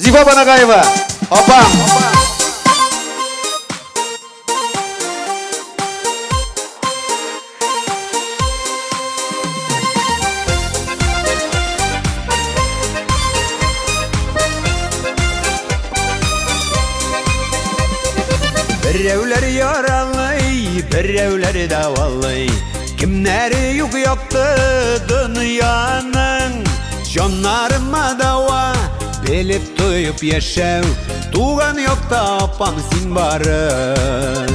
Зифа Банагаева, апам. Біреулер яралый, біреулер давалый. Кімнәрі юк яқты дүнияның. Жонарыма дауа, беліп тойып яшәу. Туған яқта апам син барын.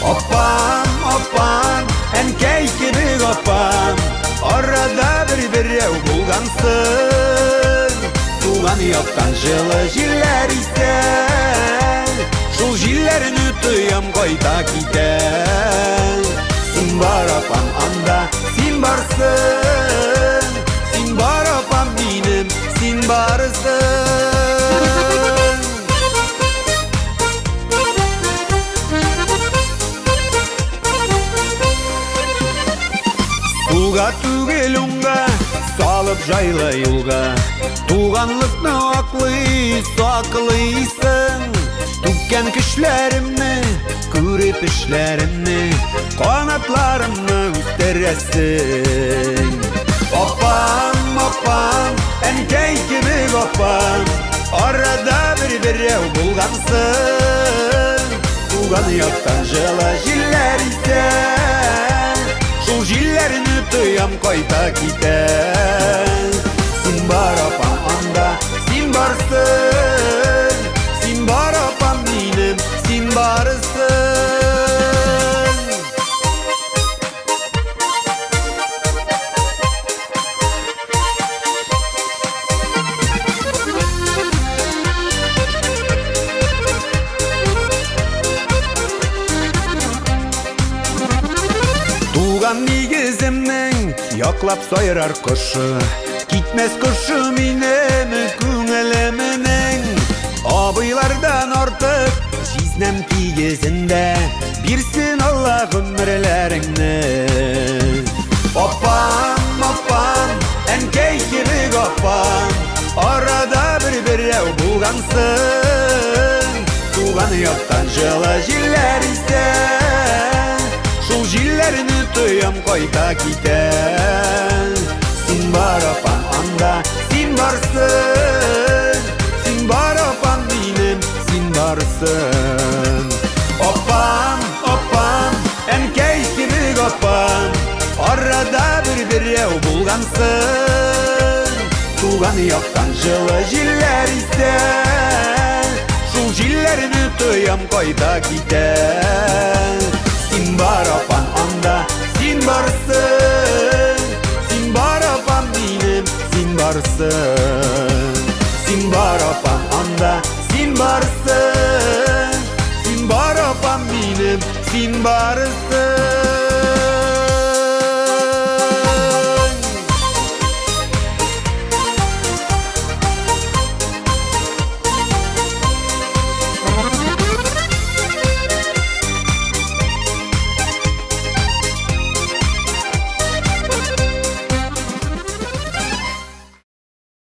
Апам, апам, әнкәй кебек апам. Арада бір-біреу булгансың. Туған яқтан жылы җилләр исән. Шул җилләрен үтүям кайта китәм. Син бар апам анда, син барсың. Син бар апам минем, син барсың. Суга түгел уңга, салып жайлы юлга. Туганлыкны аклый, саклыйсың. Түккән көчләремне, күреп эшләремне, канатларымны үстерәсең. Апам, апам, әнкәй кебек апам. Арада бір-біреу булгансың. Туган яктан жылы җилләр исән. Шул җилләрен үтүям кайта китәм. Син бар апам анда, син барсың. Син бар апам минем, син барсың. Туган нигеземнең яклап сайрар кошы. Китмәс кошы минем күңелемнең. Абыйлардан артык җизнәм тигезендә. Бирсен Алла гомерләреңне. Апам, апам, әнкәй кебек апам. Арада бір-біреу булгансың. Туган яктан жылы җилләр исән. Шул җилләрен үтүям кайта китәм. Син бар апам анда, син барсың. Син бар апам минем, син барсың. Апам, апам, әнкәй кебек апам. Арада бір-біреу булгансың. Туган яктан жылы җилләр исән. Шул җилләрен үтүям кайта китәм. Син бар апам анда, син барсың. Син бар апам минем, син барсың. Син бар апам анда, син барсың. Син бар апам минем, син барсың.